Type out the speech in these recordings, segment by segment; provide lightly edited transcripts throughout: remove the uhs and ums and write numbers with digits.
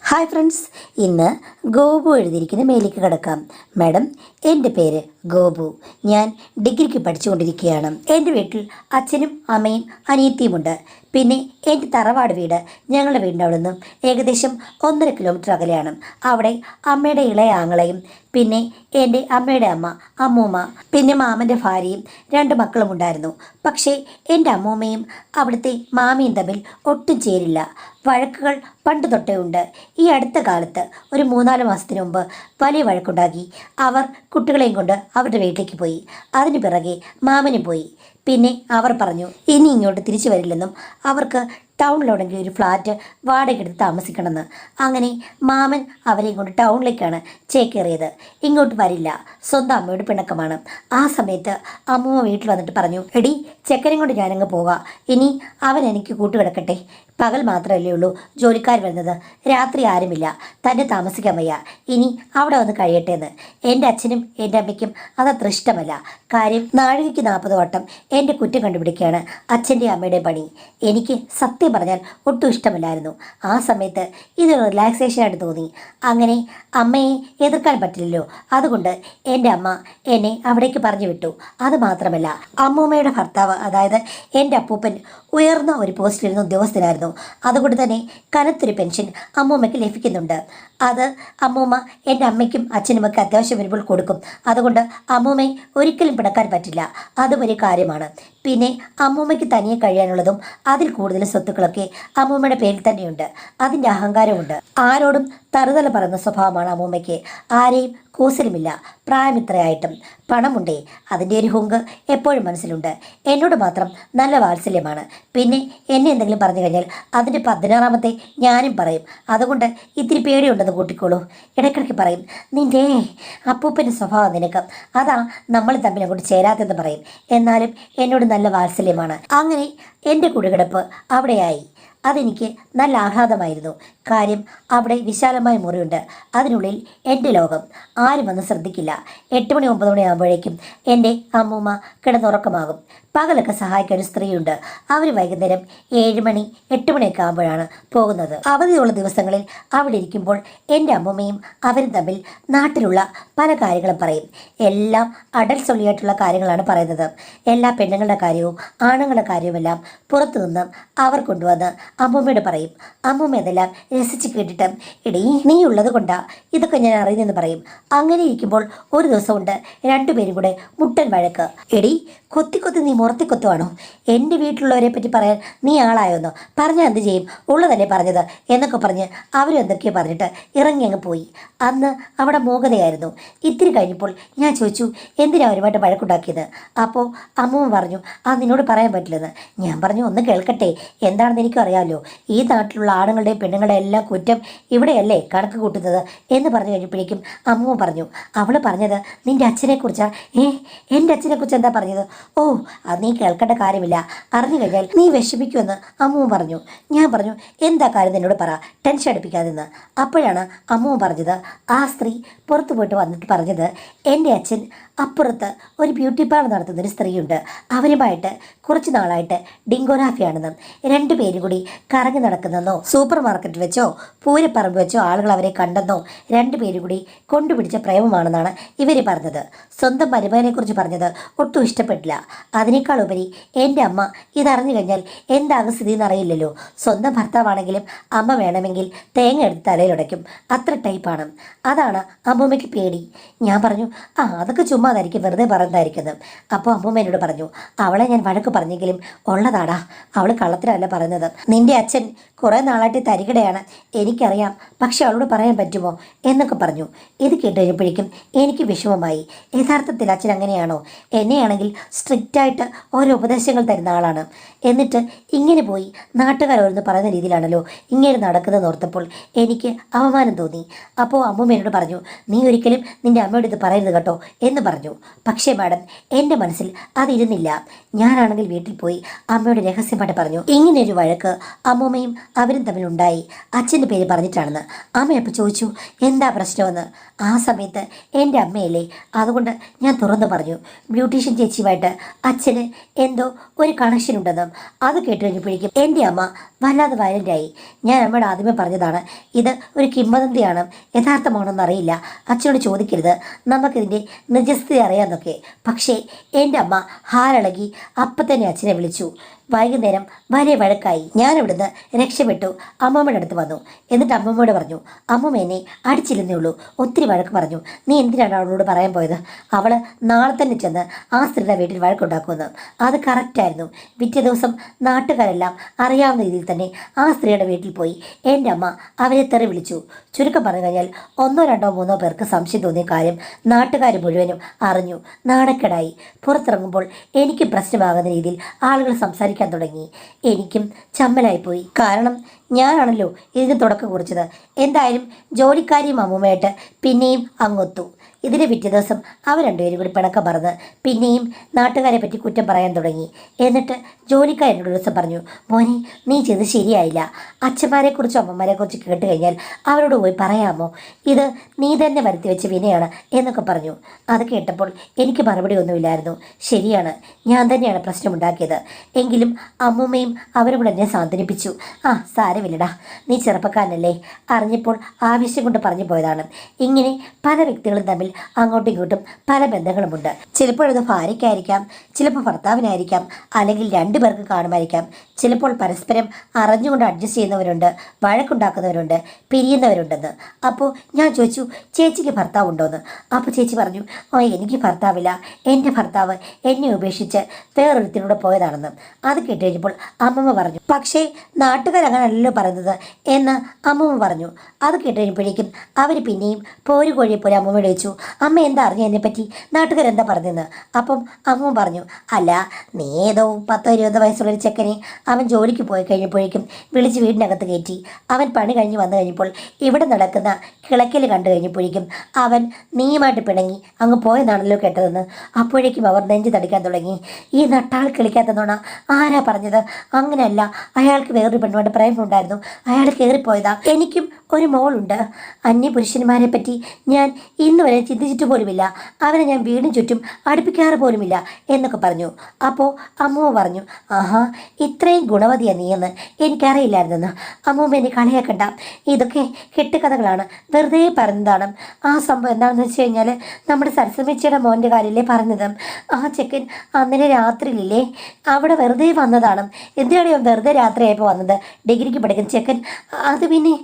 Hi friends, ഇന്ന് ഗോപു എഴുതിയിരിക്കുന്ന മേലേക്ക് കിടക്കാം. മാഡം, എൻ്റെ പേര് ഗോപു. ഞാൻ ഡിഗ്രിക്ക് പഠിച്ചുകൊണ്ടിരിക്കുകയാണ്. എൻ്റെ വീട്ടിൽ അച്ഛനും അമ്മയും അനിയത്തിയുമുണ്ട്. പിന്നെ എൻ്റെ തറവാട് വീട് ഞങ്ങളുടെ വീടിൻ്റെ അവിടെ നിന്നും ഏകദേശം 1.5 കിലോമീറ്റർ അകലെയാണ്. അവിടെ അമ്മയുടെ ഇളയ ആങ്ങളയും പിന്നെ എൻ്റെ അമ്മയുടെ അമ്മ അമ്മൂമ്മ പിന്നെ മാമൻ്റെ ഭാര്യയും 2 മക്കളും ഉണ്ടായിരുന്നു. പക്ഷേ എൻ്റെ അമ്മൂമ്മയും അവിടുത്തെ മാമിയും തമ്മിൽ ഒട്ടും ചേരില്ല. വഴക്കുകൾ പണ്ട് തൊട്ടേ ഉണ്ട്. ഈ അടുത്ത കാലത്ത് ഒരു 3-4 മാസത്തിന് മുമ്പ് വലിയ വഴക്കുണ്ടാക്കി. അവർ കുട്ടികളെയും കൊണ്ട് അവരുടെ വീട്ടിലേക്ക് പോയി. അതിന് പിറകെ മാമനും പോയി. പിന്നെ അവർ പറഞ്ഞു ഇനി ഇങ്ങോട്ട് തിരിച്ചു വരില്ലെന്നും അവർക്ക് ടൗണിലെവിടെങ്കിലും ഒരു ഫ്ലാറ്റ് വാടകയ്ക്കെടുത്ത് താമസിക്കണമെന്ന്. അങ്ങനെ മാമൻ അവരെയും കൊണ്ട് ടൗണിലേക്കാണ് ചേക്കേറിയത്. ഇങ്ങോട്ട് വരില്ല, സ്വന്തം അമ്മയുടെ പിണക്കമാണ്. ആ സമയത്ത് അമ്മൂമ്മ വീട്ടിൽ വന്നിട്ട് പറഞ്ഞു, എടി ചെക്കനും കൊണ്ട് ഞാനങ്ങ് പോകാം, ഇനി അവൻ എനിക്ക് കൂട്ടുകിടക്കട്ടെ. പകൽ മാത്രമല്ലേ ഉള്ളൂ ജോലിക്കാർ വരുന്നത്, രാത്രി ആരുമില്ല, തന്നെ താമസിക്കാൻ വയ്യ, ഇനി അവിടെ വന്ന് കഴിയട്ടെ എന്ന്. എൻ്റെ അച്ഛനും എൻ്റെ അമ്മയ്ക്കും അതത്ര ഇഷ്ടമല്ല. കാര്യം നാഴികയ്ക്ക് 40 വട്ടം എൻ്റെ കുറ്റം കണ്ടുപിടിക്കുകയാണ് അച്ഛൻ്റെ അമ്മയുടെ പണി. എനിക്ക് സത്യം പറഞ്ഞാൽ ഒട്ടും ഇഷ്ടമല്ലായിരുന്നു. ആ സമയത്ത് ഇതൊരു റിലാക്സേഷനായിട്ട് തോന്നി. അങ്ങനെ അമ്മയെ എതിർക്കാൻ പറ്റില്ലല്ലോ, അതുകൊണ്ട് എൻ്റെ അമ്മ എന്നെ അവിടേക്ക് പറഞ്ഞു വിട്ടു. അത് മാത്രമല്ല, അമ്മൂമ്മയുടെ ഭർത്താവ്, അതായത് എൻ്റെ അപ്പൂപ്പൻ, ഉയർന്ന ഒരു പോസ്റ്റിലിരുന്ന ഉദ്യോഗസ്ഥനായിരുന്നു. അതുകൊണ്ട് തന്നെ കനത്തൊരു പെൻഷൻ അമ്മൂമ്മയ്ക്ക് ലഭിക്കുന്നുണ്ട്. അത് അമ്മൂമ്മ എൻ്റെ അമ്മയ്ക്കും അച്ഛനുമൊക്കെ അത്യാവശ്യം വരുമ്പോൾ കൊടുക്കും. അതുകൊണ്ട് അമ്മൂമ്മയെ ഒരിക്കലും പിണക്കാൻ പറ്റില്ല. അതും ഒരു കാര്യമാണ്. പിന്നെ അമ്മൂമ്മയ്ക്ക് തനിയെ കഴിയാനുള്ളതും അതിൽ കൂടുതൽ സ്വത്തുക്കളൊക്കെ അമ്മൂമ്മയുടെ പേരിൽ തന്നെയുണ്ട്. അതിൻ്റെ അഹങ്കാരമുണ്ട്. ആരോടും തറുതല പറയുന്ന സ്വഭാവമാണ് അമ്മൂമ്മയ്ക്ക്. ആരെയും കൂസലുമില്ല. പ്രായമിത്രയായിട്ടും പണമുണ്ടേ, അതിൻ്റെ ഒരു ഹുങ്ക് എപ്പോഴും മനസ്സിലുണ്ട്. എന്നോട് മാത്രം നല്ല വാത്സല്യമാണ്. പിന്നെ എന്നെ എന്തെങ്കിലും പറഞ്ഞു കഴിഞ്ഞാൽ അതിൻ്റെ 16ാമത്തെ ഞാനും പറയും. അതുകൊണ്ട് ഇത്തിരി പേടിയുണ്ടെന്ന് കൂട്ടിക്കോളൂ. ഇടയ്ക്കിടയ്ക്ക് പറയും, നിൻ്റെ അപ്പൂപ്പൻ്റെ സ്വഭാവം നിനക്ക്, അതാ നമ്മൾ തമ്മിൽ അങ്ങോട്ട് ചേരാത്തെന്ന് പറയും. എന്നാലും എന്നോട് നല്ല വാത്സല്യമാണ്. അങ്ങനെ എൻ്റെ കുടികിടപ്പ് അവിടെയായി. അതെനിക്ക് നല്ല ആഹ്ലാദമായിരുന്നു. കാര്യം അവിടെ വിശാലമായ മുറിയുണ്ട്. അതിനുള്ളിൽ എൻ്റെ ലോകം. ആരും വന്ന് ശ്രദ്ധിക്കില്ല. 8 മണി 9 മണി ആകുമ്പോഴേക്കും എൻ്റെ അമ്മൂമ്മ കിടന്നുറക്കമാകും. പകലൊക്കെ സഹായിക്കാൻ ഒരു സ്ത്രീയുണ്ട്. അവർ വൈകുന്നേരം 7 മണി 8 മണിയൊക്കെ ആകുമ്പോഴാണ് പോകുന്നത്. അവധിയുള്ള ദിവസങ്ങളിൽ അവിടെ ഇരിക്കുമ്പോൾ എൻ്റെ അമ്മൂമ്മയും അവരും തമ്മിൽ നാട്ടിലുള്ള പല കാര്യങ്ങളും പറയും. എല്ലാം അടൽ സൊള്ളിയായിട്ടുള്ള കാര്യങ്ങളാണ് പറയുന്നത്. എല്ലാ പെണ്ണുങ്ങളുടെ കാര്യവും ആണുങ്ങളുടെ കാര്യവുമെല്ലാം പുറത്തുനിന്ന് അവർ കൊണ്ടുവന്ന് അമ്മൂമ്മയോട് പറയും. അമ്മൂമ്മ ഇതെല്ലാം രസിച്ച് കേട്ടിട്ട്, എടീ നീ ഉള്ളത് കൊണ്ടാ ഇതൊക്കെ ഞാൻ അറിയുന്നെന്ന് പറയും. അങ്ങനെ ഇരിക്കുമ്പോൾ ഒരു ദിവസമുണ്ട് 2 പേരും കൂടെ മുട്ടൻ വഴക്ക്. എടീ കൊത്തി നീ മുറത്തിക്കൊത്തുവാണോ? എൻ്റെ വീട്ടിലുള്ളവരെ പറ്റി പറയാൻ നീ ആളായോന്നോ? പറഞ്ഞാൽ എന്ത് ചെയ്യും? ഉള്ളതല്ലേ പറഞ്ഞത് എന്നൊക്കെ പറഞ്ഞ് അവരും എന്തൊക്കെയോ പറഞ്ഞിട്ട് ഇറങ്ങി അങ്ങ് പോയി. അന്ന് അവിടെ മൂകതയായിരുന്നു. ഇത്തിരി കഴിഞ്ഞപ്പോൾ ഞാൻ ചോദിച്ചു, എന്തിനാ അവരുമായിട്ട് വഴക്കുണ്ടാക്കിയത്? അപ്പോൾ അമ്മൂമ്മ പറഞ്ഞു, നിന്നോട് പറയാൻ പറ്റില്ലെന്ന്. ഞാൻ പറഞ്ഞു, ഒന്ന് കേൾക്കട്ടെ, എന്താണെന്ന് എനിക്കും അറിയാമല്ലോ. ഈ നാട്ടിലുള്ള ആണുങ്ങളുടെയും പെണ്ണുങ്ങളുടെയും എല്ലാം കുറ്റം ഇവിടെയല്ലേ കണക്ക് കൂട്ടുന്നത് എന്ന് പറഞ്ഞു കഴിഞ്ഞപ്പോഴേക്കും അമ്മൂമ്മ പറഞ്ഞു, അവൾ പറഞ്ഞത് നിൻ്റെ അച്ഛനെക്കുറിച്ചാണ്. എൻ്റെ അച്ഛനെക്കുറിച്ച് എന്താ പറഞ്ഞത്? ഓ, അത് നീ കേൾക്കേണ്ട കാര്യമില്ല, അറിഞ്ഞു കഴിഞ്ഞാൽ നീ വിഷമിക്കുമെന്ന് അമ്മൂമ്മ പറഞ്ഞു. ഞാൻ പറഞ്ഞു, എന്താ കാര്യം എന്നോട് പറ, ടെൻഷൻ അടുപ്പിക്കാതെന്ന്. അപ്പോഴാണ് അമ്മൂമ്മ പറഞ്ഞത്, ആ സ്ത്രീ പുറത്തു പോയിട്ട് വന്നിട്ട് പറഞ്ഞത്, എൻ്റെ അച്ഛൻ അപ്പുറത്ത് ഒരു ബ്യൂട്ടി പാർലർ നടത്തുന്നൊരു സ്ത്രീയുണ്ട്, അവരുമായിട്ട് കുറച്ച് നാളായിട്ട് ഡിങ്കോഗ്രാഫിയാണെന്നും 2 പേരും കൂടി കറങ്ങി നടക്കുന്നെന്നോ സൂപ്പർ മാർക്കറ്റ് വെച്ചോ പൂരപ്പറമ്പ് വെച്ചോ ആളുകൾ അവരെ കണ്ടെന്നോ 2 പേരും കൂടി കൊണ്ടുപിടിച്ച പ്രേമമാണെന്നാണ് ഇവർ പറഞ്ഞത്. സ്വന്തം മരുമകനെക്കുറിച്ച് പറഞ്ഞത് ഒട്ടും ഇഷ്ടപ്പെട്ടില്ല. അതിനേക്കാൾ ഉപരി എൻ്റെ അമ്മ ഇതറിഞ്ഞു കഴിഞ്ഞാൽ എന്താകും സ്ഥിതി എന്നറിയില്ലല്ലോ. സ്വന്തം ഭർത്താവാണെങ്കിലും അമ്മ വേണമെങ്കിൽ തേങ്ങ എടുത്ത് തലയിലുടയ്ക്കും. അത്ര ടൈപ്പാണ്. അതാണ് അമ്മൂമ്മയ്ക്ക് പേടി. ഞാൻ പറഞ്ഞു, അതൊക്കെ ചുമ്മാതായിരിക്കും, വെറുതെ പറയുന്നതായിരിക്കുന്നത്. അപ്പോൾ അമ്മൂമ്മ എന്നോട് പറഞ്ഞു, അവളെ ഞാൻ വഴക്ക് പറഞ്ഞെങ്കിലും ഉള്ളതാടാ, അവൾ കള്ളത്തിലല്ല പറയുന്നത്. നിൻ്റെ അച്ഛൻ കുറേ നാളായിട്ട് തരികിടയാണ്, എനിക്കറിയാം, പക്ഷെ അവളോട് പറയാൻ പറ്റുമോ എന്നൊക്കെ പറഞ്ഞു. ഇത് കേട്ട് കഴിഞ്ഞപ്പോഴേക്കും എനിക്ക് വിഷമമായി. യഥാർത്ഥത്തിൽ അച്ഛൻ അങ്ങനെയാണോ? എന്നെയാണെങ്കിൽ സ്ട്രിക്റ്റായിട്ട് ഓരോ ഉപദേശങ്ങൾ തരുന്ന ആളാണ്. എന്നിട്ട് ഇങ്ങനെ പോയി നാട്ടുകാരോരോന്ന് പറയുന്ന രീതിയിലാണല്ലോ ഇങ്ങനെ നടക്കുന്നതെന്ന് ഓർത്തപ്പോൾ എനിക്ക് അവമാനം തോന്നി. അപ്പോൾ അമ്മൂമ്മ എന്നോട് പറഞ്ഞു, നീ ഒരിക്കലും നിൻ്റെ അമ്മയോട് ഇത് പറയരുത് കേട്ടോ എന്ന് പറഞ്ഞു. പക്ഷേ മാഡം, എൻ്റെ മനസ്സിൽ അതിരുന്നില്ല. ഞാനാണെങ്കിൽ വീട്ടിൽ പോയി അമ്മയോട് അമ്മയോട് രഹസ്യമായിട്ട് പറഞ്ഞു, ഇങ്ങനെയൊരു വഴക്ക് അമ്മൂമ്മയും അവരും തമ്മിലുണ്ടായി, അച്ഛൻ്റെ പേര് പറഞ്ഞിട്ടാണെന്ന്. അമ്മയപ്പോൾ ചോദിച്ചു എന്താ പ്രശ്നമെന്ന്. ആ സമയത്ത് എൻ്റെ അമ്മയല്ലേ, അതുകൊണ്ട് ഞാൻ തുറന്നു പറഞ്ഞു ബ്യൂട്ടീഷ്യൻ ചേച്ചിയുമായിട്ട് അച്ഛന് എന്തോ ഒരു കണക്ഷൻ ഉണ്ടെന്നും. അത് കേട്ട് കഴിഞ്ഞപ്പോഴേക്കും എൻ്റെ അമ്മ വല്ലാതെ വയലൻ്റായി. ഞാൻ അമ്മയോട് ആദ്യമേ പറഞ്ഞതാണ് ഇത് ഒരു കിംവദന്തിയാണ്, യഥാർത്ഥമാണെന്ന് അറിയില്ല, അച്ഛനോട് ചോദിക്കരുത്, നമുക്കിതിൻ്റെ നിജസ്ഥിതി അറിയാമെന്നൊക്കെ. പക്ഷേ എൻ്റെ അമ്മ ഹാലിളകി അപ്പം തന്നെ അച്ഛനെ വിളിച്ചു. വൈകുന്നേരം വലിയ വഴക്കായി. ഞാൻ ഇവിടുന്ന് രക്ഷപ്പെട്ടു അമ്മമ്മയുടെ അടുത്ത് വന്നു. എന്നിട്ട് അമ്മമ്മയോട് പറഞ്ഞു, അമ്മമ്മ എന്നെ അടിച്ചില്ലെന്നേ ഉള്ളൂ, ഒത്തിരി വഴക്ക് പറഞ്ഞു. നീ എന്തിനാണ് അവളോട് പറയാൻ പോയത്? അവൾ നാളെ തന്നെ ചെന്ന് ആ സ്ത്രീയുടെ വീട്ടിൽ വഴക്കുണ്ടാക്കുമെന്ന്. അത് കറക്റ്റായിരുന്നു. പിറ്റേ ദിവസം നാട്ടുകാരെല്ലാം അറിയാവുന്ന രീതിയിൽ തന്നെ ആ സ്ത്രീയുടെ വീട്ടിൽ പോയി എൻ്റെ അമ്മ അവരെ തെറി വിളിച്ചു. ചുരുക്കം പറഞ്ഞു കഴിഞ്ഞാൽ 1, 2, 3 പേർക്ക് സംശയം തോന്നിയ കാര്യം നാട്ടുകാർ മുഴുവനും അറിഞ്ഞു. നാണക്കേടായി. പുറത്തിറങ്ങുമ്പോൾ എനിക്ക് പ്രശ്നമാകുന്ന രീതിയിൽ ആളുകൾ സംസാരിക്കാൻ തുടങ്ങി. എനിക്കും ചമ്മലായിപ്പോയി. കാരണം ഞാനാണല്ലോ ഇതിന് തുടക്കം കുറിച്ചത്. എന്തായാലും ജോലിക്കാരിയും അമ്മൂമ്മയായിട്ട് പിന്നെയും അങ്ങൊത്തു. ഇതിന് പിറ്റേ ദിവസം അവർ രണ്ടുപേരും കൂടി പിണക്കം പറഞ്ഞ് പിന്നെയും നാട്ടുകാരെ പറ്റി കുറ്റം പറയാൻ തുടങ്ങി. എന്നിട്ട് ജോലിക്കാരനോട് ഒരു ദിവസം പറഞ്ഞു, മോനെ നീ ചെയ്ത് ശരിയായില്ല, അച്ഛന്മാരെക്കുറിച്ചും അമ്മമാരെക്കുറിച്ച് കേട്ട് കഴിഞ്ഞാൽ അവരോട് പോയി പറയാമോ, ഇത് നീ തന്നെ വരുത്തി വെച്ച വിനയാണ് എന്നൊക്കെ പറഞ്ഞു. അത് കേട്ടപ്പോൾ എനിക്ക് മറുപടി ഒന്നുമില്ലായിരുന്നു. ശരിയാണ്, ഞാൻ തന്നെയാണ് പ്രശ്നമുണ്ടാക്കിയത്. എങ്കിലും അമ്മൂമ്മയും അവരും കൂടെ എന്നെ സാന്ത്വനിപ്പിച്ചു. ആ സാരമില്ലടാ, നീ ചെറുപ്പക്കാരനല്ലേ, അറിഞ്ഞപ്പോൾ ആവശ്യം കൊണ്ട് പറഞ്ഞു പോയതാണ്. ഇങ്ങനെ പല വ്യക്തികളും തമ്മിൽ അങ്ങോട്ടും ഇങ്ങോട്ടും പല ബന്ധങ്ങളുമുണ്ട്. ചിലപ്പോൾ അത് ഭാര്യയ്ക്കായിരിക്കാം, ചിലപ്പോൾ ഭർത്താവിനായിരിക്കാം, അല്ലെങ്കിൽ 2 പേർക്ക് കാണുമായിരിക്കാം. ചിലപ്പോൾ പരസ്പരം അറിഞ്ഞുകൊണ്ട് അഡ്ജസ്റ്റ് ചെയ്യുന്നവരുണ്ട്, വഴക്കുണ്ടാക്കുന്നവരുണ്ട്, പിരിയുന്നവരുണ്ടെന്ന്. അപ്പോൾ ഞാൻ ചോദിച്ചു, ചേച്ചിക്ക് ഭർത്താവ് ഉണ്ടോയെന്ന്. അപ്പോൾ ചേച്ചി പറഞ്ഞു, എനിക്ക് ഭർത്താവില്ല, എൻ്റെ ഭർത്താവ് എന്നെ ഉപേക്ഷിച്ച് വേറൊരുത്തിനൂടെ പോയതാണെന്ന്. അത് കേട്ട് കഴിഞ്ഞപ്പോൾ അമ്മമ്മ പറഞ്ഞു, പക്ഷേ നാട്ടുകാരങ്ങനല്ലോ പറയുന്നത് എന്ന് അമ്മമ്മ പറഞ്ഞു. അത് കേട്ട് കഴിഞ്ഞപ്പോഴേക്കും അവർ പിന്നെയും പോരുകോഴിയെ പോലെ അമ്മമ്മയോട് ചോദിച്ചു, അമ്മ എന്താ അറിഞ്ഞു എന്നെപ്പറ്റി, നാട്ടുകാരെന്താ പറഞ്ഞതെന്ന്. അപ്പം അമ്മ പറഞ്ഞു, അല്ല നീ ഏതോ 10, 20 വയസ്സുള്ളൊരു ചെക്കനെ അവൻ ജോലിക്ക് പോയി കഴിഞ്ഞപ്പോഴേക്കും വിളിച്ച് വീടിനകത്ത് കയറ്റി. അവൻ പണി കഴിഞ്ഞ് വന്നു കഴിഞ്ഞപ്പോൾ ഇവിടെ നടക്കുന്ന കിളക്കൽ കണ്ടു കഴിഞ്ഞപ്പോഴേക്കും അവൻ നീയുമായിട്ട് പിണങ്ങി അങ്ങ് പോയെന്നാണല്ലോ കേട്ടതെന്ന്. അപ്പോഴേക്കും അവർ നെഞ്ച് തടിക്കാൻ തുടങ്ങി. ഈ നട്ടാൾ കിളിക്കാത്തതോണ ആരാ പറഞ്ഞത്? അങ്ങനെയല്ല, അയാൾക്ക് വേറൊരു പെണ്ണുമായിട്ട് പ്രേമമുണ്ടായിരുന്നു, അയാൾ കയറിപ്പോയതാ. എനിക്കും ഒരു മോളുണ്ട്. അന്യപുരുഷന്മാരെ പറ്റി ഞാൻ ഇന്ന് വരെ ചിന്തിച്ചിട്ട് പോലുമില്ല, അവനെ ഞാൻ വീടിന് ചുറ്റും അടുപ്പിക്കാറ് പോലുമില്ല എന്നൊക്കെ പറഞ്ഞു. അപ്പോൾ അമ്മൂമ്മ പറഞ്ഞു, ആഹാ ഇത്രയും ഗുണവതിയാ നീയെന്ന് എനിക്കറിയില്ലായിരുന്നെന്ന്. അമ്മൂമ്മ എന്നെ കളിയാക്കണ്ട, ഇതൊക്കെ കെട്ടുകഥകളാണ്, വെറുതെ പറഞ്ഞതാണ്. ആ സംഭവം എന്താണെന്ന് വെച്ച് കഴിഞ്ഞാൽ നമ്മുടെ സരസ്വമിച്ചിയുടെ മോൻ്റെ കാര്യമില്ലേ പറഞ്ഞത്. ആ ചെക്കൻ അന്നലെ രാത്രിയിലില്ലേ അവിടെ വെറുതെ വന്നതാണ്. എന്തിനാണ് അവൻ വെറുതെ രാത്രിയായപ്പോൾ വന്നത്? ഡിഗ്രിക്ക് പഠിക്കുന്ന ചെക്കൻ. അത് പിന്നെ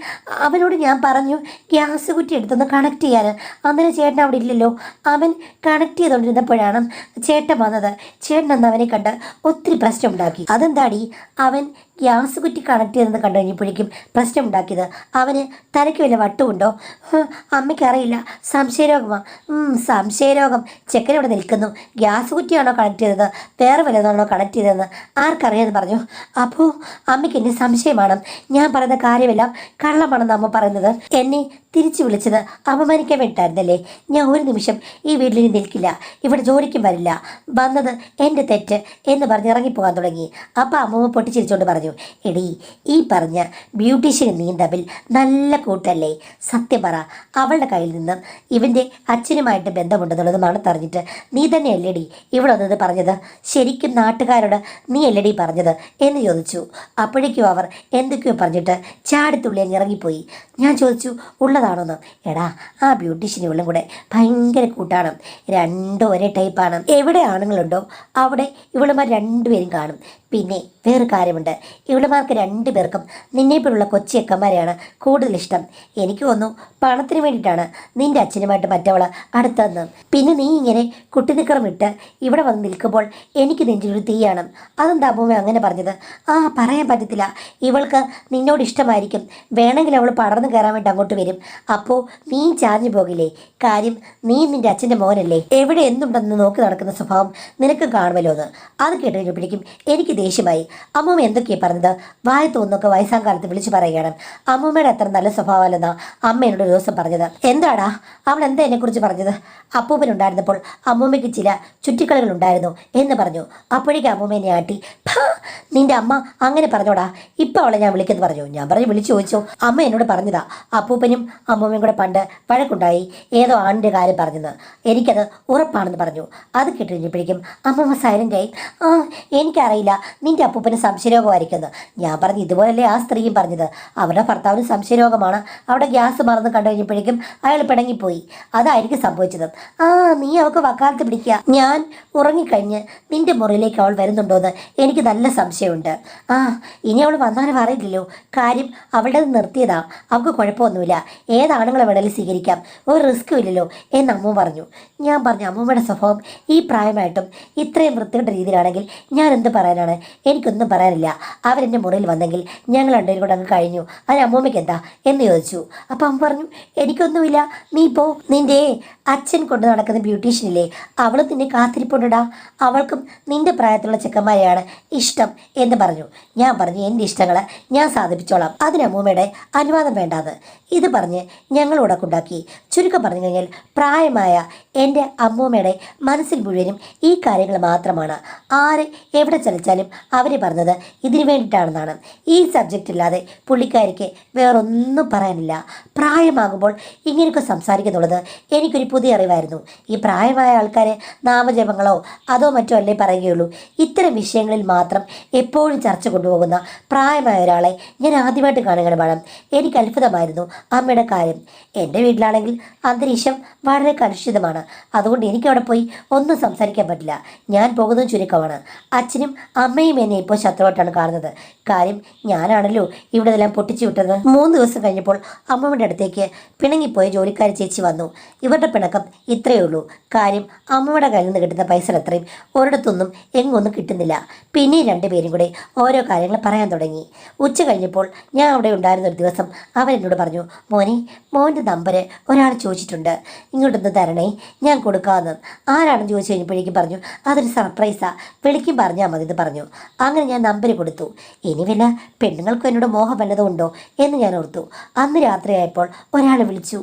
അവനോട് ഞാൻ പറഞ്ഞു ഗ്യാസ് കുറ്റി എടുത്തൊന്ന് കണക്ട് ചെയ്യാൻ. അന്നേരം ചേട്ടൻ അവിടെ ഇല്ലല്ലോ. അവൻ കണക്ട് ചെയ്തുകൊണ്ടിരുന്നപ്പോഴാണ് ചേട്ടൻ വന്നത്. ചേട്ടൻ അന്ന് അവനെ കണ്ട് ഒത്തിരി പ്രശ്നം ഉണ്ടാക്കി. അതെന്താടി അവൻ ഗ്യാസ് കുറ്റി കണക്ട് ചെയ്തെന്ന് കണ്ടു കഴിഞ്ഞപ്പോഴേക്കും പ്രശ്നം ഉണ്ടാക്കിയത്? അവന് തലയ്ക്ക് വല്ല വട്ടുമുണ്ടോ? അമ്മയ്ക്കറിയില്ല, സംശയരോഗമാണ്. സംശയരോഗം. ചെക്കനിവിടെ നിൽക്കുന്നു. ഗ്യാസ് കുറ്റിയാണോ കണക്ട് ചെയ്തത്, വേറെ വല്ലതാണോ കണക്ട് ചെയ്തതെന്ന് ആർക്കറിയാമെന്ന് പറഞ്ഞു. അപ്പോൾ അമ്മയ്ക്ക് എന്നെ സംശയമാണ്. ഞാൻ പറയുന്ന കാര്യമെല്ലാം കള്ളമാണെന്ന് അമ്മ പറയുന്നത്. എന്നെ തിരിച്ചു വിളിച്ചത് അപമാനിക്കാൻ വേണ്ടിയിട്ടായിരുന്നല്ലേ? ഞാൻ ഒരു നിമിഷം ഈ വീട്ടിൽ നിൽക്കില്ല, ഇവിടെ ജോലിക്കും വരില്ല, വന്നത് എൻ്റെ തെറ്റ് എന്ന് പറഞ്ഞ് ഇറങ്ങിപ്പോകാൻ തുടങ്ങി. അപ്പം അമ്മമ്മ പൊട്ടിച്ചിരിച്ചുകൊണ്ട് പറഞ്ഞു, എടീ ഈ പറഞ്ഞ ബ്യൂട്ടീഷ്യനും നീ തമ്മിൽ നല്ല കൂട്ടല്ലേ? സത്യം പറ, അവളുടെ കയ്യിൽ നിന്നും ഇവൻ്റെ അച്ഛനുമായിട്ട് ബന്ധമുണ്ടെന്നുള്ളത് മണത്തറിഞ്ഞിട്ട് നീ തന്നെയല്ലേടി ഇവിടെ വന്നത് പറഞ്ഞത്? ശരിക്കും നാട്ടുകാരോട് നീ അല്ലേടി പറഞ്ഞത് എന്ന് ചോദിച്ചു. അപ്പോഴേക്കും അവർ എന്തൊക്കെയോ പറഞ്ഞിട്ട് ചാടിത്തുള്ളി അങ്ങ് ഇറങ്ങിപ്പോയി. ഞാൻ ചോദിച്ചു, ഉള്ളതാണോന്ന്. എടാ ആ ബ്യൂട്ടീഷ്യനും ഇവളും കൂടെ ഭയങ്കര കൂട്ടാണ്, രണ്ടും ഒരേ ടൈപ്പാണ്. എവിടെ ആണുങ്ങളുണ്ടോ അവിടെ ഇവളുമാർ 2 പേരും കാണും. പിന്നെ വേറെ കാര്യമുണ്ട്, ഇവളുമാർക്ക് 2 പേർക്കും നിന്നെപ്പോലുള്ള കൊച്ചിയക്കന്മാരെയാണ് കൂടുതൽ ഇഷ്ടം. എനിക്ക് തോന്നുന്നു പണത്തിന് വേണ്ടിയിട്ടാണ് നിൻ്റെ അച്ഛനുമായിട്ട് മറ്റവള് അടുത്തെന്ന്. പിന്നെ നീ ഇങ്ങനെ കുട്ടിനിക്കറം ഇട്ട് ഇവിടെ വന്ന് നിൽക്കുമ്പോൾ എനിക്ക് നെഞ്ചിലൊരു തീയാണ്. അതെന്താ അമ്മൂമ്മ അങ്ങനെ പറഞ്ഞത്? പറയാൻ പറ്റത്തില്ല, ഇവൾക്ക് നിന്നോട് ഇഷ്ടമായിരിക്കും, വേണമെങ്കിൽ അവൾ പടർന്നു കയറാൻ വേണ്ടി അങ്ങോട്ട് വരും. അപ്പോൾ നീ ചാഞ്ഞു പോകില്ലേ? കാര്യം നീ നിൻ്റെ അച്ഛൻ്റെ മോനല്ലേ, എവിടെ എന്തുണ്ടെന്ന് നോക്കി നടക്കുന്ന സ്വഭാവം നിനക്കും കാണുമല്ലോ എന്ന്. അത് കേട്ട് കഴിഞ്ഞപ്പോഴേക്കും എനിക്ക് ദേഷ്യമായി. അമ്മൂമ്മ എന്തൊക്കെയാണ് പറഞ്ഞത് വായ തോന്നൊക്കെ വയസ്സാം കാലത്ത് വിളിച്ചു പറയുകയാണ്. അമ്മൂമ്മയുടെ അത്ര നല്ല സ്വഭാവമല്ലെന്നാ അമ്മ എന്നോട് ഒരു ദിവസം പറഞ്ഞത്. എന്താടാ അവൾ എന്താ എന്നെക്കുറിച്ച് പറഞ്ഞത്? അപ്പൂപ്പനുണ്ടായിരുന്നപ്പോൾ അമ്മൂമ്മയ്ക്ക് ചില ചുറ്റിക്കളികൾ ഉണ്ടായിരുന്നു എന്ന് പറഞ്ഞു. അപ്പോഴേക്കും അമ്മൂമ്മ എന്നെ ആട്ടി. നിന്റെ അമ്മ അങ്ങനെ പറഞ്ഞോടാ, ഇപ്പം അവളെ ഞാൻ വിളിക്കുന്നു പറഞ്ഞു. ഞാൻ പറഞ്ഞു വിളിച്ചു ചോദിച്ചോ? അമ്മ എന്നോട് പറഞ്ഞതാ അപ്പൂപ്പനും അമ്മൂമ്മയും കൂടെ പണ്ട് വഴക്കുണ്ടായി ഏതോ ആണിൻ്റെ കാര്യം പറഞ്ഞെന്ന്. എനിക്കത് ഉറപ്പാണെന്ന് പറഞ്ഞു. അത് കേട്ടുകഴിഞ്ഞപ്പോഴേക്കും അമ്മമ്മ സൈലൻ്റായി. എനിക്കറിയില്ല, നിന്റെ അപ്പൂപ്പന് സംശയരോഗമായിരിക്കുമെന്ന്. ഞാൻ പറഞ്ഞു ഇതുപോലല്ലേ ആ സ്ത്രീയും പറഞ്ഞത്. അവരുടെ ഭർത്താവിന് സംശയരോഗമാണ്. അവിടെ ഗ്യാസ് മറന്ന് കണ്ടു കഴിഞ്ഞപ്പോഴേക്കും അയാൾ പിണങ്ങിപ്പോയി. അതായിരിക്കും സംഭവിച്ചത്. നീ അവൾക്ക് വക്കാലത്ത് പിടിക്കുക. ഞാൻ ഉറങ്ങിക്കഴിഞ്ഞ് നിന്റെ മുറിയിലേക്ക് അവൾ വരുന്നുണ്ടോയെന്ന് എനിക്ക് നല്ല സംശയമുണ്ട്. ഇനി അവൾ വന്നാലും അറിയില്ലല്ലോ. കാര്യം അവളുടെ നിർത്തിയതാ. അവൾക്ക് കുഴപ്പമൊന്നുമില്ല. ഏതാണുങ്ങളെ വേണേലും സ്വീകരിക്കാം, ഒരു റിസ്ക്കും ഇല്ലല്ലോ എന്ന് അമ്മ പറഞ്ഞു. ഞാൻ പറഞ്ഞു അമ്മൂമ്മയുടെ സ്വഭാവം ഈ പ്രായമായിട്ടും ഇത്രയും വൃത്തികെട്ട രീതിയിലാണെങ്കിൽ ഞാൻ എന്ത് പറയാനാണ്? എനിക്കൊന്നും പറയാനില്ല. അവരെൻ്റെ മുറിയിൽ വന്നെങ്കിൽ ഞങ്ങൾ രണ്ടുപേരും കൂടെ അങ്ങ് കഴിഞ്ഞു. അതിന് അമ്മൂമ്മയ്ക്ക് എന്താ എന്ന് ചോദിച്ചു. അപ്പം അമ്മ പറഞ്ഞു എനിക്കൊന്നുമില്ല, നീ പോ. നിൻ്റെ അച്ഛൻ കൊണ്ട് നടക്കുന്ന ബ്യൂട്ടീഷ്യനില്ലേ, അവൾ നിന്നെ കാത്തിരിപ്പുണ്ടടാ. അവൾക്കും നിൻ്റെ പ്രായത്തിലുള്ള ചെക്കന്മാരെയാണ് ഇഷ്ടം എന്ന് പറഞ്ഞു. ഞാൻ പറഞ്ഞു എൻ്റെ ഇഷ്ടങ്ങൾ ഞാൻ സാധിപ്പിച്ചോളാം, അതിന് അമ്മൂമ്മയുടെ അനുവാദം വേണ്ടാന്ന്. ഇത് പറഞ്ഞ് ഞങ്ങൾ ഉടക്കുണ്ടാക്കി. ചുരുക്കം പറഞ്ഞു കഴിഞ്ഞാൽ പ്രായമായ എൻ്റെ അമ്മൂമ്മയുടെ മനസ്സിൽ മുഴുവനും ഈ കാര്യങ്ങൾ മാത്രമാണ്. ആര് എവിടെ ചലിച്ചാലും അവർ പറഞ്ഞത് ഇതിനു വേണ്ടിയിട്ടാണെന്നാണ്. ഈ സബ്ജക്റ്റ് ഇല്ലാതെ പുള്ളിക്കാരിക്ക് വേറൊന്നും പറയാനില്ല. പ്രായമാകുമ്പോൾ ഇങ്ങനെയൊക്കെ സംസാരിക്കുന്നുള്ളത് എനിക്കൊരു പുതിയ അറിവായിരുന്നു. ഈ പ്രായമായ ആൾക്കാർ നാമജപങ്ങളോ അതോ മറ്റോ അല്ലേ പറയുകയുള്ളൂ. ഇത്തരം വിഷയങ്ങളിൽ മാത്രം എപ്പോഴും ചർച്ച കൊണ്ടുപോകുന്ന പ്രായമായ ഒരാളെ ഞാൻ ആദ്യമായിട്ട് കാണുകയാണ് വേണം. എനിക്ക് അത്ഭുതമായിരുന്നു അമ്മയുടെ കാര്യം. എൻ്റെ വീട്ടിലാണെങ്കിൽ അന്തരീക്ഷം വളരെ കലുഷിതമാണ്. അതുകൊണ്ട് എനിക്കവിടെ പോയി ഒന്നും സംസാരിക്കാൻ പറ്റില്ല. ഞാൻ പോകുന്നത് ചുരുക്കമാണ്. അച്ഛനും അമ്മയും എന്നെ ഇപ്പോൾ ശത്രുവായിട്ടാണ് കാണുന്നത്. കാര്യം ഞാനാണല്ലോ ഇവിടെ എല്ലാം പൊട്ടിച്ചു വിട്ടത്. 3 ദിവസം കഴിഞ്ഞപ്പോൾ അമ്മയുടെ അടുത്തേക്ക് പിണങ്ങിപ്പോയ ജോലിക്കാരി ചേച്ചി വന്നു. ഇവരുടെ പിണക്കം ഇത്രയേ ഉള്ളൂ. കാര്യം അമ്മയുടെ കയ്യിൽ നിന്ന് കിട്ടുന്ന പൈസ അത്രയും ഒരിടത്തൊന്നും എങ്ങൊന്നും കിട്ടുന്നില്ല. പിന്നെ രണ്ടുപേരും കൂടെ ഓരോ കാര്യങ്ങൾ പറയാൻ തുടങ്ങി. ഉച്ച കഴിഞ്ഞപ്പോൾ ഞാൻ അവിടെ ഉണ്ടായിരുന്ന ഒരു ദിവസം അവരെന്നോട് പറഞ്ഞു, മോൻ്റെ നമ്പർ ഒരാൾ ചോദിച്ചിട്ടുണ്ട്, ഇങ്ങോട്ടൊന്ന് തരണേ, ഞാൻ കൊടുക്കാമെന്ന്. ആരാണെന്ന് ചോദിച്ചു കഴിഞ്ഞപ്പോഴേക്കും പറഞ്ഞു അതൊരു സർപ്രൈസാ, വിളിക്കും പറഞ്ഞാൽ മതി എന്ന് പറഞ്ഞു. അങ്ങനെ ഞാൻ നമ്പർ കൊടുത്തു. ഇനി വല്ല പെണ്ണുങ്ങൾക്കും എന്നോട് മോഹം വല്ലതും ഉണ്ടോ എന്ന് ഞാൻ ഓർത്തു. അന്ന് രാത്രിയായപ്പോൾ ഒരാൾ വിളിച്ചു.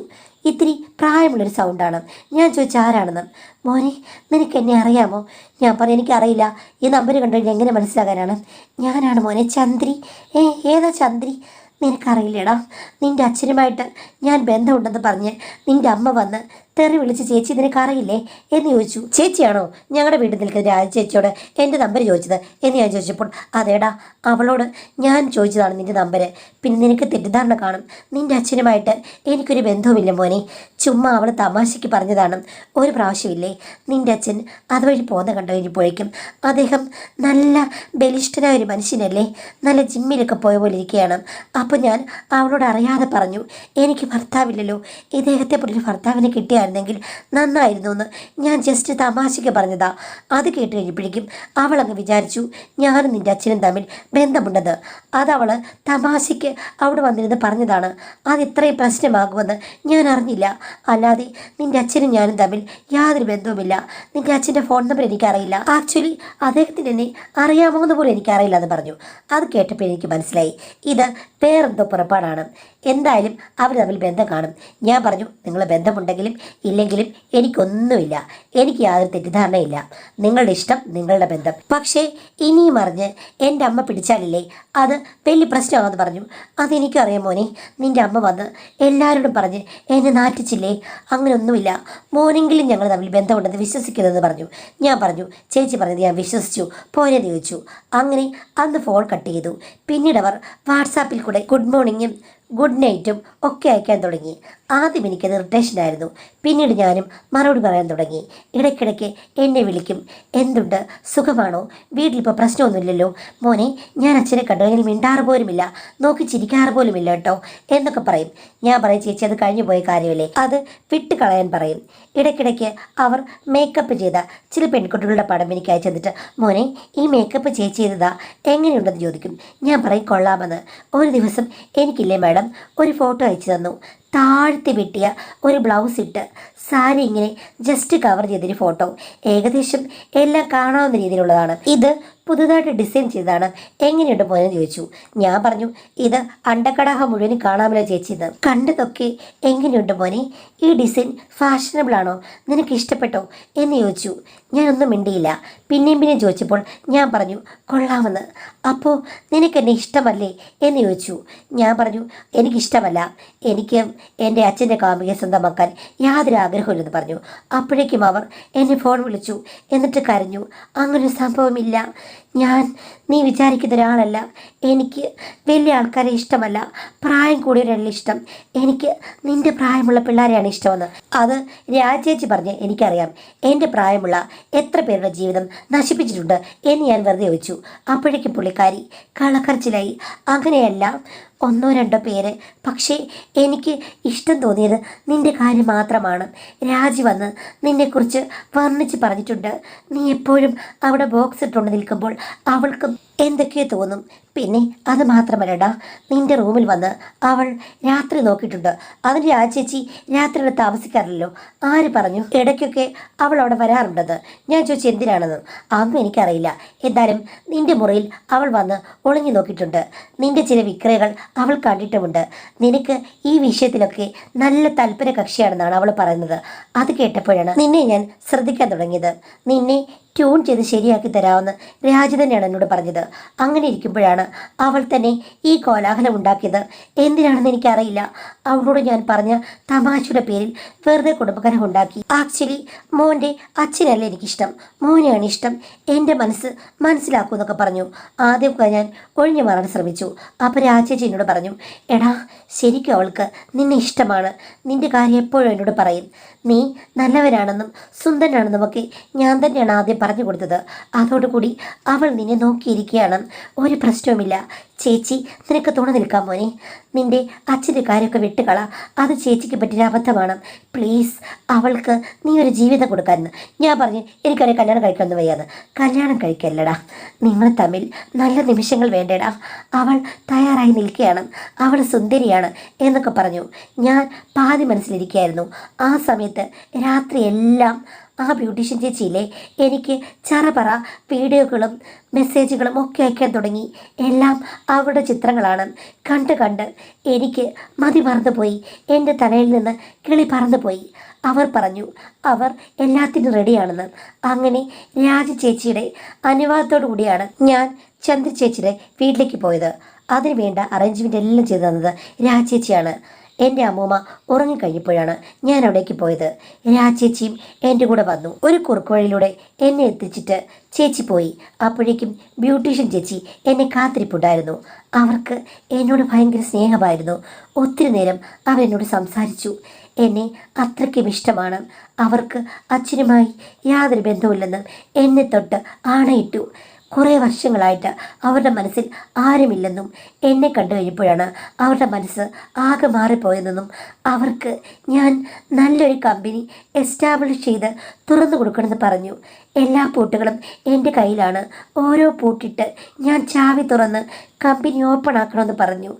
ഇത്തിരി പ്രായമുള്ളൊരു സൗണ്ടാണ്. ഞാൻ ചോദിച്ചു ആരാണെന്ന്. നിനക്ക് എന്നെ അറിയാമോ? ഞാൻ പറഞ്ഞു എനിക്കറിയില്ല. ഈ നമ്പർ കണ്ടു കഴിഞ്ഞാൽ എങ്ങനെ മനസ്സിലാകാനാണ്? ഞാനാണ് മോനെ, ചന്ദ്രി. ഏതാ ചന്ദ്രി? നിനക്കറിയില്ലേടാ, നിൻ്റെ അച്ഛനുമായിട്ട് ഞാൻ ബന്ധമുണ്ടെന്ന് പറഞ്ഞ് നിൻ്റെ അമ്മ വന്ന് തെറി വിളിച്ച് ചേച്ചി നിനക്കറിയില്ലേ എന്ന് ചോദിച്ചു. ചേച്ചിയാണോ ഞങ്ങളുടെ വീട്ടിൽ നിൽക്കുന്ന രാജ ചേച്ചിയോട് എൻ്റെ നമ്പർ ചോദിച്ചത് എന്ന് ഞാൻ ചോദിച്ചപ്പോൾ അതേടാ, അവളോട് ഞാൻ ചോദിച്ചതാണ് നിൻ്റെ നമ്പർ. പിന്നെ നിനക്ക് തെറ്റിദ്ധാരണ കാണും. നിൻ്റെ അച്ഛനുമായിട്ട് എനിക്കൊരു ബന്ധവുമില്ല മോനെ, ചുമ്മാ അവൾ തമാശയ്ക്ക് പറഞ്ഞതാണ്. ഒരു പ്രാവശ്യമില്ലേ നിൻ്റെ അച്ഛൻ അതുവഴി പോകുന്ന കണ്ടു കഴിഞ്ഞപ്പോഴേക്കും അദ്ദേഹം നല്ല ബലിഷ്ഠനായ ഒരു മനുഷ്യനല്ലേ, നല്ല ജിമ്മിലൊക്കെ പോയ പോലെ ഇരിക്കുകയാണ്. അപ്പോൾ ഞാൻ അവളോട് അറിയാതെ പറഞ്ഞു എനിക്ക് ഭർത്താവില്ലല്ലോ, ഇദ്ദേഹത്തെ പോലൊരു ഭർത്താവിനെ കിട്ടിയായിരുന്നെങ്കിൽ നന്നായിരുന്നു എന്ന് ഞാൻ ജസ്റ്റ് തമാശയ്ക്ക് പറഞ്ഞതാ. അത് കേട്ട് കഴിഞ്ഞപ്പോഴേക്കും അവളങ്ങ് വിചാരിച്ചു ഞാനും നിൻ്റെ അച്ഛനും തമ്മിൽ ബന്ധമുണ്ടെന്ന്. അതവൾ തമാശയ്ക്ക് അവിടെ വന്നിരുന്ന് പറഞ്ഞതാണ്. അത് ഇത്രയും പ്രശ്നമാകുമെന്ന് ഞാൻ അറിഞ്ഞില്ല. അല്ലാതെ നിൻ്റെ അച്ഛനും ഞാനും തമ്മിൽ യാതൊരു ബന്ധവുമില്ല. നിൻ്റെ അച്ഛൻ്റെ ഫോൺ നമ്പർ എനിക്കറിയില്ല. ആക്ച്വലി അദ്ദേഹത്തിന് എന്നെ അറിയാമോന്ന് പോലും എനിക്കറിയില്ല എന്ന് പറഞ്ഞു. അത് കേട്ടപ്പോൾ എനിക്ക് മനസ്സിലായി ഇത് വേറെന്തോ പുറപ്പാടാണ്. എന്തായാലും അവർ തമ്മിൽ ബന്ധം കാണും. ഞാൻ പറഞ്ഞു നിങ്ങൾ ബന്ധമുണ്ടെങ്കിലും ഇല്ലെങ്കിലും എനിക്കൊന്നുമില്ല, എനിക്ക് യാതൊരു തെറ്റിദ്ധാരണയില്ല. നിങ്ങളുടെ ഇഷ്ടം, നിങ്ങളുടെ ബന്ധം. പക്ഷേ ഇനിയും അറിഞ്ഞ് എൻ്റെ അമ്മ പിടിച്ചാലില്ലേ അത് വലിയ പ്രശ്നമാണെന്ന് പറഞ്ഞു. അതെനിക്കറിയാം മോനെ, നിൻ്റെ അമ്മ വന്ന് എല്ലാവരോടും പറഞ്ഞ് എന്നെ നാറ്റിച്ചില്ലേ, അങ്ങനെയൊന്നുമില്ല. മോനെങ്കിലും ഞങ്ങൾ തമ്മിൽ ബന്ധമുണ്ടെന്ന് വിശ്വസിക്കുന്നതെന്ന് പറഞ്ഞു. ഞാൻ പറഞ്ഞു ചേച്ചി പറഞ്ഞത് ഞാൻ വിശ്വസിച്ചു, പോരെന്ന് ചോദിച്ചു. അങ്ങനെ അന്ന് ഫോൺ കട്ട് ചെയ്തു. പിന്നീട് അവർ വാട്സാപ്പിൽ കൂടെ ഗുഡ് മോർണിംഗും ഗുഡ് നൈറ്റും ഒക്കെ അയക്കാൻ തുടങ്ങി. ആദ്യം എനിക്കത് ഇറിറ്റേഷനായിരുന്നു. പിന്നീട് ഞാനും മറുപടി പറയാൻ തുടങ്ങി. ഇടയ്ക്കിടയ്ക്ക് എന്നെ വിളിക്കും. എന്തുണ്ട്, സുഖമാണോ, വീട്ടിലിപ്പോൾ പ്രശ്നമൊന്നുമില്ലല്ലോ മോനെ, ഞാൻ അച്ഛനെ കണ്ടു കഴിഞ്ഞാൽ മിണ്ടാറ് പോലുമില്ല, നോക്കി ചിരിക്കാറ് പോലുമില്ല കേട്ടോ എന്നൊക്കെ പറയും. ഞാൻ പറയും ചേച്ചി അത് കഴിഞ്ഞു പോയ കാര്യമല്ലേ, അത് വിട്ട് കളയാൻ പറയും. ഇടയ്ക്കിടയ്ക്ക് അവർ മേക്കപ്പ് ചെയ്ത ചില പെൺകുട്ടികളുടെ പടം എനിക്ക് അയച്ചു തന്നിട്ട് മോനെ ഈ മേക്കപ്പ് ചേച്ചി ചെയ്തതാ എങ്ങനെയുണ്ടെന്ന് ചോദിക്കും. ഞാൻ പറയും കൊള്ളാമെന്ന്. ഒരു ദിവസം എനിക്കില്ലേ മാഡം ഒരു ഫോട്ടോ അയച്ചു തന്നു. താഴ്ത്തി വെട്ടിയ ഒരു ബ്ലൗസ് ഇട്ട് സാരി ഇങ്ങനെ ജസ്റ്റ് കവർ ചെയ്തൊരു ഫോട്ടോ. ഏകദേശം എല്ലാം കാണാവുന്ന രീതിയിലുള്ളതാണ്. ഇത് പുതുതായിട്ട് ഡിസൈൻ ചെയ്തതാണ്, എങ്ങനെയുണ്ട് പോയെന്ന് ചോദിച്ചു. ഞാൻ പറഞ്ഞു, ഇത് അണ്ടക്കടാഹ മുഴുവനും കാണാമല്ലോ ചേച്ചി, ഇത് കണ്ടതൊക്കെ എങ്ങനെയുണ്ട് മോനെ, ഈ ഡിസൈൻ ഫാഷനബിൾ ആണോ, നിനക്ക് ഇഷ്ടപ്പെട്ടോ എന്ന് ചോദിച്ചു. ഞാനൊന്നും മിണ്ടിയില്ല. പിന്നെയും ചോദിച്ചപ്പോൾ ഞാൻ പറഞ്ഞു കൊള്ളാമെന്ന്. അപ്പോൾ നിനക്ക് എന്നെ ഇഷ്ടമല്ലേ എന്ന് ചോദിച്ചു. ഞാൻ പറഞ്ഞു എനിക്കിഷ്ടമല്ല, എനിക്ക് എൻ്റെ അച്ഛൻ്റെ കാമുകയെ സ്വന്തമാക്കാൻ യാതൊരു ആഗ്രഹമില്ലെന്ന് പറഞ്ഞു. അപ്പോഴേക്കും അവർ എന്നെ ഫോൺ വിളിച്ചു, എന്നിട്ട് കരഞ്ഞു. അങ്ങനൊരു സംഭവമില്ല, നീ വിചാരിക്കുന്ന ഒരാളല്ല, എനിക്ക് വലിയ ആൾക്കാരെ ഇഷ്ടമല്ല, പ്രായം കൂടിയവരല്ല ഇഷ്ടം, എനിക്ക് നിൻ്റെ പ്രായമുള്ള പിള്ളേരെയാണ് ഇഷ്ടമെന്ന്. അത് രാജേച്ചി പറഞ്ഞ് എനിക്കറിയാം. എൻ്റെ പ്രായമുള്ള എത്ര പേരുടെ ജീവിതം നശിപ്പിച്ചിട്ടുണ്ട് എന്ന് ഞാൻ വെറുതെ ചോദിച്ചു. അപ്പോഴേക്കും പുള്ളിക്കാരി കളക്കരച്ചിലായി. അങ്ങനെയല്ല, ഒന്നോ രണ്ടോ പേര്, പക്ഷേ എനിക്ക് ഇഷ്ടം തോന്നിയത് നിൻ്റെ കാര്യം മാത്രമാണ്. രാജി വന്ന് നിന്നെക്കുറിച്ച് വർണ്ണിച്ച് പറഞ്ഞിട്ടുണ്ട്. നീ എപ്പോഴും അവിടെ ബോക്സ് ഇട്ടുകൊണ്ട് നിൽക്കുമ്പോൾ അവൾക്കും എന്തൊക്കെയോ തോന്നും. പിന്നെ അത് മാത്രമല്ലടാ, നിൻ്റെ റൂമിൽ വന്ന് അവൾ രാത്രി നോക്കിയിട്ടുണ്ട്. അതിന് രാജേച്ചി രാത്രിയിൽ താമസിക്കാറില്ലല്ലോ. ആര് പറഞ്ഞു? ഇടയ്ക്കൊക്കെ അവൾ അവിടെ വരാറുണ്ടെന്ന്. ഞാൻ ചോദിച്ചു എന്തിനാണെന്ന്. അതൊന്നും എനിക്കറിയില്ല. എന്തായാലും നിൻ്റെ മുറിയിൽ അവൾ വന്ന് ഒളിഞ്ഞു നോക്കിയിട്ടുണ്ട്. നിൻ്റെ ചില വിക്രയകൾ അവൾ കണ്ടിട്ടുമുണ്ട്. നിനക്ക് ഈ വിഷയത്തിലൊക്കെ നല്ല താല്പര്യ കക്ഷിയാണെന്നാണ് അവൾ പറയുന്നത്. അത് കേട്ടപ്പോഴാണ് നിന്നെ ഞാൻ ശ്രദ്ധിക്കാൻ തുടങ്ങിയത്. നിന്നെ ട്യൂൺ ചെയ്ത് ശരിയാക്കി തരാമെന്ന് രാജു തന്നെയാണ് എന്നോട് പറഞ്ഞത്. അങ്ങനെ ഇരിക്കുമ്പോഴാണ് അവൾ തന്നെ ഈ കോലാഹലം ഉണ്ടാക്കിയത്. എന്തിനാണെന്ന് എനിക്കറിയില്ല. അവളോട് ഞാൻ പറഞ്ഞ തമാശയുടെ പേരിൽ വെറുതെ കുടുംബകലഹം ഉണ്ടാക്കി. ആക്ച്വലി മോൻ്റെ അച്ഛനല്ല എനിക്കിഷ്ടം, മോനെയാണ് ഇഷ്ടം. എൻ്റെ മനസ്സിലാക്കൂ എന്നൊക്കെ പറഞ്ഞു. ആദ്യമൊക്കെ ഞാൻ ഒഴിഞ്ഞു മാറാൻ ശ്രമിച്ചു. അപ്പോൾ രാജേച്ചി എന്നോട് പറഞ്ഞു, എടാ ശരിക്കും അവൾക്ക് നിന്നെ ഇഷ്ടമാണ്. നിൻ്റെ കാര്യം എപ്പോഴും എന്നോട് പറയും. നീ നല്ലവനാണെന്നും സുന്ദരനാണെന്നും ഒക്കെ ഞാൻ തന്നെയാണ് ആദ്യം പറഞ്ഞു കൊടുത്തത്. അതോടുകൂടി അവൾ നിന്നെ നോക്കിയിരിക്കുകയാണ്. ഒരു പ്രശ്നവുമില്ല ചേച്ചി, നിനക്ക് തുണ നിൽക്കാൻ മോനെ. നിൻ്റെ അച്ഛൻ്റെ കാര്യമൊക്കെ വിട്ടുകള, അത് ചേച്ചിക്ക് പറ്റിയ അബദ്ധമാണ്. പ്ലീസ്, അവൾക്ക് നീ ഒരു ജീവിതം കൊടുക്കാമെന്ന്. ഞാൻ പറഞ്ഞു എനിക്കവരെ കല്യാണം കഴിക്കാമെന്ന് വയ്യാന്ന്. കല്യാണം കഴിക്കല്ലടാ, നിങ്ങൾ തമ്മിൽ നല്ല നിമിഷങ്ങൾ വേണ്ടേടാ. അവൾ തയ്യാറായി നിൽക്കുകയാണ്, അവൾ സുന്ദരിയാണ് എന്നൊക്കെ പറഞ്ഞു. ഞാൻ പാതി മനസ്സിലിരിക്കുകയായിരുന്നു. ആ സമയത്ത് രാത്രിയെല്ലാം ആ ബ്യൂട്ടീഷ്യൻ ചേച്ചിയിലെ എനിക്ക് ചറപറ വീഡിയോകളും മെസ്സേജുകളും ഒക്കെ അയക്കാൻ തുടങ്ങി. എല്ലാം അവരുടെ ചിത്രങ്ങളാണ്. കണ്ട് എനിക്ക് മതി മറന്നുപോയി. എൻ്റെ തലയിൽ നിന്ന് കിളി പറന്നുപോയി. അവർ പറഞ്ഞു അവർ എല്ലാത്തിനും റെഡിയാണെന്ന്. അങ്ങനെ രാജി ചേച്ചിയുടെ അനുവാദത്തോടു കൂടിയാണ് ഞാൻ ചന്ദ്ര ചേച്ചിയുടെ വീട്ടിലേക്ക് പോയത്. അതിന് വേണ്ട അറേഞ്ച്മെൻ്റ് എല്ലാം ചെയ്തു തന്നത് രാജേച്ചിയാണ്. എൻ്റെ അമ്മൂമ്മ ഉറങ്ങിക്കഴിഞ്ഞപ്പോഴാണ് ഞാൻ അവിടേക്ക് പോയത്. രാജേച്ചിയും എൻ്റെ കൂടെ വന്നു. ഒരു കുറുക്കുവഴിയിലൂടെ എന്നെ എത്തിച്ചിട്ട് ചേച്ചി പോയി. അപ്പോഴേക്കും ബ്യൂട്ടീഷ്യൻ ചേച്ചി എന്നെ കാത്തിരിപ്പുണ്ടായിരുന്നു. അവർക്ക് എന്നോട് ഭയങ്കര സ്നേഹമായിരുന്നു. ഒത്തിരി നേരം അവരെന്നോട് സംസാരിച്ചു. എന്നെ അത്രയ്ക്കും ഇഷ്ടമാണ് അവർക്ക്. അച്ഛനുമായി യാതൊരു ബന്ധവുമില്ലെന്ന് എന്നെ തൊട്ട് ആണയിട്ടു. കുറേ വർഷങ്ങളായിട്ട് അവരുടെ മനസ്സിൽ ആരുമില്ലെന്നും എന്നെ കണ്ടു കഴിഞ്ഞപ്പോഴാണ് അവരുടെ മനസ്സ് ആകെ മാറിപ്പോയതെന്നും അവർക്ക് ഞാൻ നല്ലൊരു കമ്പനി എസ്റ്റാബ്ലിഷ് ചെയ്ത് തുറന്നു കൊടുക്കണമെന്ന് പറഞ്ഞു. എല്ലാ പൂട്ടുകളും എൻ്റെ കയ്യിലാണ്. ഓരോ പൂട്ടിട്ട് ഞാൻ ചാവി തുറന്ന് കമ്പനി ഓപ്പൺ ആക്കണമെന്ന് പറഞ്ഞു.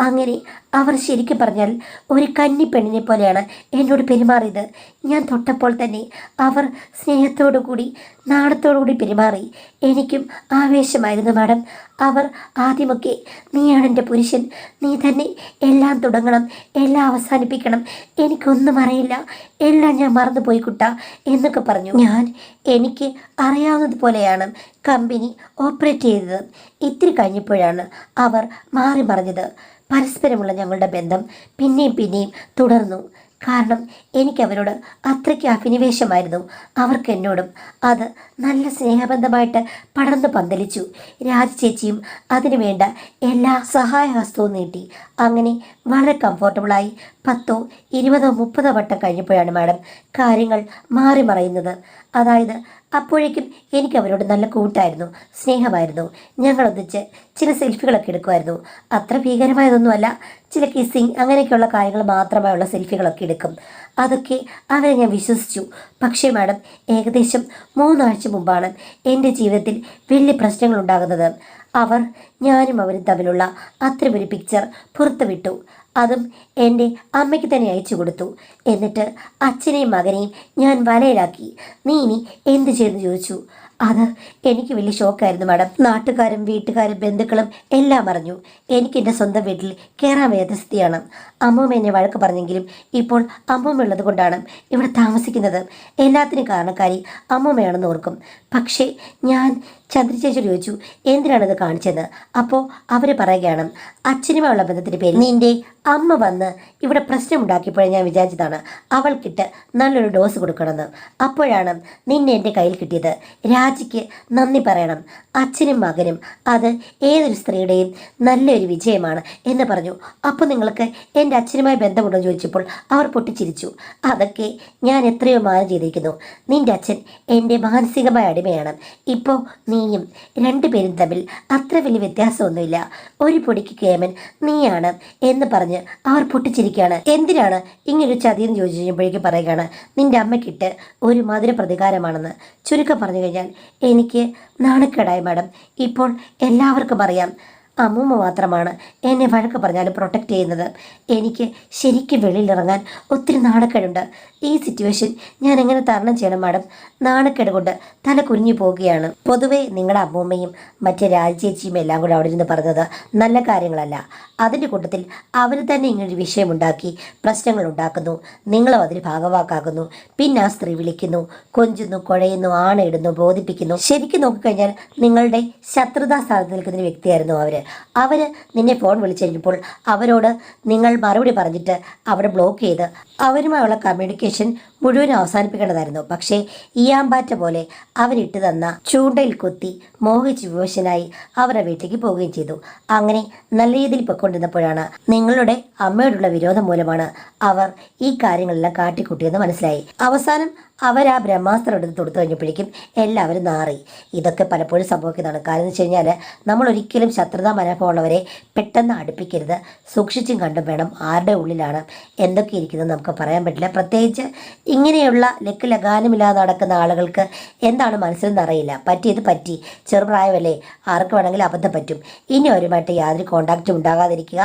അങ്ങനെ അവർ ശരിക്കും പറഞ്ഞാൽ ഒരു കന്നി പെണ്ണിനെ പോലെയാണ് എന്നോട് പെരുമാറിയത്. ഞാൻ തൊട്ടപ്പോൾ തന്നെ അവർ സ്നേഹത്തോടു കൂടി നാണത്തോടു കൂടി പെരുമാറി. എനിക്കും ആവേശമായിരുന്നു മാഡം. അവർ ആദ്യമൊക്കെ നീയാണ് എൻ്റെ പുരുഷൻ, നീ തന്നെ എല്ലാം തുടങ്ങണം, എല്ലാം അവസാനിപ്പിക്കണം, എനിക്കൊന്നും അറിയില്ല, എല്ലാം ഞാൻ മറന്നുപോയി കുട്ടാ എന്നൊക്കെ പറഞ്ഞു. എനിക്ക് അറിയാവുന്നതുപോലെയാണ് കമ്പനി ഓപ്പറേറ്റ് ചെയ്തത്. ഇത്തിരി കഴിഞ്ഞപ്പോഴാണ് അവർ മാറി മറിഞ്ഞത്. പരസ്പരമുള്ള ഞങ്ങളുടെ ബന്ധം പിന്നെയും തുടർന്നു. കാരണം എനിക്കവരോട് അത്രയ്ക്ക് അഭിനിവേശമായിരുന്നു. അവർക്ക് എന്നോടും. അത് നല്ല സ്നേഹബന്ധമായിട്ട് പടർന്നു പന്തലിച്ചു. രാജ് ചേച്ചിയും അതിനു വേണ്ട എല്ലാ സഹായഹസ്തവും നീട്ടി. അങ്ങനെ വളരെ കംഫോർട്ടബിളായി 10, 20, 30 വട്ടം കഴിഞ്ഞപ്പോഴാണ് മാഡം കാര്യങ്ങൾ മാറി മറയുന്നത്. അതായത് അപ്പോഴേക്കും എനിക്ക് അവരോട് നല്ല കൂട്ടായിരുന്നു, സ്നേഹമായിരുന്നു. ഞങ്ങളൊന്നിച്ച് ചില സെൽഫികളൊക്കെ എടുക്കുമായിരുന്നു. അത്ര ഭീകരമായതൊന്നുമല്ല, ചില കിസ്സിങ് അങ്ങനെയൊക്കെയുള്ള കാര്യങ്ങൾ മാത്രമായുള്ള സെൽഫികളൊക്കെ എടുക്കും. അതൊക്കെ അവരെ ഞാൻ വിശ്വസിച്ചു. പക്ഷേ മാഡം, ഏകദേശം 3 ആഴ്ച മുമ്പാണ് എൻ്റെ ജീവിതത്തിൽ വലിയ പ്രശ്നങ്ങൾ ഉണ്ടാകുന്നത്. ഞാനും അവരും തമ്മിലുള്ള അത്തരമൊരു പിക്ചർ പുറത്തുവിട്ടു. അതും എൻ്റെ അമ്മയ്ക്ക് തന്നെ അയച്ചു കൊടുത്തു. എന്നിട്ട് അച്ഛനെയും മകനെയും ഞാൻ വലയിലാക്കി. നീ ഇനി എന്ത് ചെയ്തെന്ന് ചോദിച്ചു. അത് എനിക്ക് വലിയ ഷോക്കായിരുന്നു മാഡം. നാട്ടുകാരും വീട്ടുകാരും ബന്ധുക്കളും എല്ലാം അറിഞ്ഞു. എനിക്ക് എൻ്റെ സ്വന്തം വീട്ടിൽ കയറാൻ വയ്യാത്ത സ്ഥിതിയാണ്. അമ്മൂമ്മ എന്നെ വഴക്ക് പറഞ്ഞെങ്കിലും ഇപ്പോൾ അമ്മൂമ്മ ഉള്ളത് കൊണ്ടാണ് ഇവിടെ താമസിക്കുന്നത്. എല്ലാത്തിനും കാരണക്കാരി അമ്മൂമ്മയാണെന്ന് ഓർക്കും. പക്ഷേ ഞാൻ ചന്ദ്രചേച്ചി ചോദിച്ചു എന്തിനാണിത് കാണിച്ചത്. അപ്പോൾ അവർ പറയുകയാണ് അച്ഛനുമായുള്ള ബന്ധത്തിൻ്റെ പേരിൽ നിന്റെ അമ്മ വന്ന് ഇവിടെ പ്രശ്നമുണ്ടാക്കിയപ്പോഴേ ഞാൻ വിചാരിച്ചതാണ് അവൾക്കിട്ട് നല്ലൊരു ഡോസ് കൊടുക്കണമെന്ന്. അപ്പോഴാണ് നിന്നെ എൻ്റെ കയ്യിൽ കിട്ടിയത്. രാജിക്ക് നന്ദി പറയണം. അച്ഛനും മകനും അത് ഏതൊരു സ്ത്രീയുടെയും നല്ലൊരു വിജയമാണ് എന്ന് പറഞ്ഞു. അപ്പോൾ നിങ്ങൾക്ക് എൻ്റെ അച്ഛനുമായി ബന്ധമുണ്ടോ എന്ന് ചോദിച്ചപ്പോൾ അവർ പൊട്ടിച്ചിരിച്ചു. അതൊക്കെ ഞാൻ എത്രയോ മാനം ചെയ്തിരിക്കുന്നു. നിൻ്റെ അച്ഛൻ എൻ്റെ മാനസികമായ അടിമയാണ്. ഇപ്പോൾ നീയും രണ്ടുപേരും തമ്മിൽ അത്ര വലിയ വ്യത്യാസമൊന്നുമില്ല. ഒരു പൊടിക്ക് കേമൻ നീയാണ് എന്ന് പറഞ്ഞ് അവർ പൊട്ടിച്ചിരിക്കുകയാണ്. എന്തിനാണ് ഇങ്ങനൊരു ചതിയെന്ന് ചോദിച്ചു കഴിഞ്ഞപ്പോഴേക്കും പറയുകയാണ് നിൻ്റെ അമ്മയ്ക്കിട്ട് ഒരു മധുര പ്രതികാരമാണെന്ന്. ചുരുക്കം പറഞ്ഞു കഴിഞ്ഞാൽ എനിക്ക് നാണക്കേടായി മാഡം. ഇപ്പോൾ എല്ലാവർക്കും അറിയാം അമ്മൂമ്മ മാത്രമാണ് എന്നെ വഴക്ക് പറഞ്ഞാലും പ്രൊട്ടക്റ്റ് ചെയ്യുന്നത്. എനിക്ക് ശരിക്കും വെളിയിലിറങ്ങാൻ ഒത്തിരി നാണക്കേടുണ്ട്. ഈ സിറ്റുവേഷൻ ഞാൻ എങ്ങനെ തരണം ചെയ്യണം മാഡം? നാണക്കേട് കൊണ്ട് തല കുനിഞ്ഞു പോവുകയാണ്. പൊതുവേ നിങ്ങളുടെ അമ്മൂമ്മയും മറ്റേ രാജചേച്ചിയും എല്ലാം കൂടെ അവിടെ ഇരുന്ന് പറഞ്ഞത് നല്ല കാര്യങ്ങളല്ല. അതിൻ്റെ കൂട്ടത്തിൽ അവർ തന്നെ ഇങ്ങനൊരു വിഷയമുണ്ടാക്കി പ്രശ്നങ്ങൾ ഉണ്ടാക്കുന്നു. നിങ്ങളും അതിന് ഭാഗവാക്കാക്കുന്നു. പിന്നെ ആ സ്ത്രീ വിളിക്കുന്നു, കൊഞ്ചുന്നു, കുഴയുന്നു, ആണയിടുന്നു, ബോധിപ്പിക്കുന്നു. ശരിക്കും നോക്കിക്കഴിഞ്ഞാൽ നിങ്ങളുടെ ശത്രുതാ സ്ഥാനത്ത് നിൽക്കുന്ന വ്യക്തിയായിരുന്നു അവർ നിന്നെ ഫോൺ വിളിച്ചു കഴിഞ്ഞപ്പോൾ അവരോട് നിങ്ങൾ മറുപടി പറഞ്ഞിട്ട് അവിടെ ബ്ലോക്ക് ചെയ്ത് അവരുമായുള്ള കമ്മ്യൂണിക്കേഷൻ മുഴുവൻ അവസാനിപ്പിക്കേണ്ടതായിരുന്നു. പക്ഷേ ഈയാമ്പാറ്റ പോലെ അവരിട്ട് തന്ന ചൂണ്ടയിൽ കൊത്തി മോഹിച്ച് വിവശനായി അവരുടെ വീട്ടിലേക്ക് പോവുകയും ചെയ്തു. അങ്ങനെ നല്ല രീതിയിൽ പൊയ്ക്കൊണ്ടിരുന്നപ്പോഴാണ് നിങ്ങളുടെ അമ്മയോടുള്ള വിരോധം മൂലമാണ് അവർ ഈ കാര്യങ്ങളെല്ലാം കാട്ടിക്കൂട്ടിയെന്ന് മനസ്സിലായി. അവസാനം അവർ ആ ബ്രഹ്മാസ്ത്രം എടുത്ത് തൊടുത്തു കഴിഞ്ഞപ്പോഴേക്കും എല്ലാവരും നാറി. ഇതൊക്കെ പലപ്പോഴും സംഭവിക്കുന്നതാണ്. കാരണം എന്ന് വെച്ച് കഴിഞ്ഞാൽ നമ്മൾ ഒരിക്കലും ശത്രുതാ മനോഭാവമുള്ളവരെ പെട്ടെന്ന് അടുപ്പിക്കരുത്. സൂക്ഷിച്ചും കണ്ടും വേണം. ആരുടെ ഉള്ളിലാണ് എന്തൊക്കെ ഇരിക്കുന്നത് നമുക്ക് പറയാൻ പറ്റില്ല. പ്രത്യേകിച്ച് ഇങ്ങനെയുള്ള ലക്ക് ലഗാനമില്ലാതെ നടക്കുന്ന ആളുകൾക്ക് എന്താണ് മനസ്സിലെന്ന് അറിയില്ല. പറ്റിയത് പറ്റി, ചെറുപ്രായമല്ലേ, ആർക്ക് വേണമെങ്കിലും അബദ്ധം പറ്റും. ഇനി അവരുമായിട്ട് യാതൊരു കോണ്ടാക്റ്റും ഉണ്ടാകാതിരിക്കുക.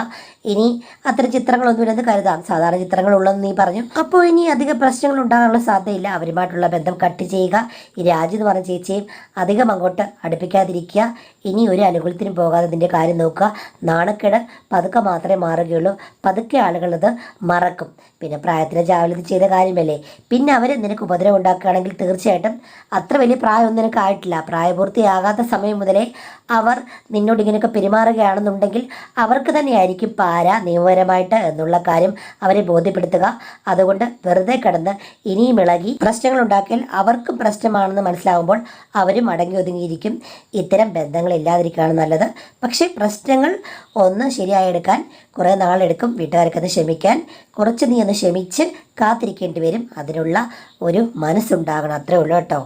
ഇനി അത്തരം ചിത്രങ്ങളൊന്നുമില്ലെന്ന് കരുതാം. സാധാരണ ചിത്രങ്ങളുള്ളതെന്ന് നീ പറഞ്ഞു. അപ്പോൾ ഇനി അധികം പ്രശ്നങ്ങൾ ഉണ്ടാകാനുള്ള സാധ്യതയില്ല. അവരുമായിട്ടുള്ള ബന്ധം കട്ട് ചെയ്യുക. ഈ രാജി എന്ന് പറഞ്ഞ ചേച്ചിയും അധികം അങ്ങോട്ട് അടുപ്പിക്കാതിരിക്കുക. ഇനി ഒരു അനുകൂലത്തിനും പോകാതെ ഇതിൻ്റെ കാര്യം നോക്കുക. നാണക്കേട് പതുക്കെ മാത്രമേ മാറുകയുള്ളൂ. പതുക്കെ ആളുകളത് മറക്കും. പിന്നെ പ്രായത്തിന് ജാവലിത് ചെയ്ത കാര്യമല്ലേ. പിന്നെ അവർ നിനക്ക് ഉപദ്രവം ഉണ്ടാക്കുകയാണെങ്കിൽ തീർച്ചയായിട്ടും അത്ര വലിയ പ്രായമൊന്നും നിനക്ക് ആയിട്ടില്ല. പ്രായപൂർത്തിയാകാത്ത സമയം മുതലേ അവർ നിന്നോട് ഇങ്ങനെയൊക്കെ പെരുമാറുകയാണെന്നുണ്ടെങ്കിൽ അവർക്ക് തന്നെയായിരിക്കും പാര നിയമപരമായിട്ട് എന്നുള്ള കാര്യം അവരെ ബോധ്യപ്പെടുത്തുക. അതുകൊണ്ട് വെറുതെ കിടന്ന് ഇനിയും ഇളകി പ്രശ്നങ്ങൾ ഉണ്ടാക്കിയാൽ അവർക്കും പ്രശ്നമാണെന്ന് മനസ്സിലാകുമ്പോൾ അവരും അടങ്ങി ഒതുങ്ങിയിരിക്കും. ഇത്തരം ബന്ധങ്ങൾ ഇല്ലാതിരിക്കുകയാണ് നല്ലത്. പക്ഷേ പ്രശ്നങ്ങൾ ഒന്ന് ശരിയായെടുക്കാൻ കുറേ നാളെടുക്കും. വീട്ടുകാർക്കത് ക്ഷമിക്കാൻ കുറച്ച് നീ ഒന്ന് ക്ഷമിച്ച് കാത്തിരിക്കേണ്ടി വരും. അതിനുള്ള ഒരു മനസ്സുണ്ടാകണം. അത്രേ ഉള്ളൂ കേട്ടോ.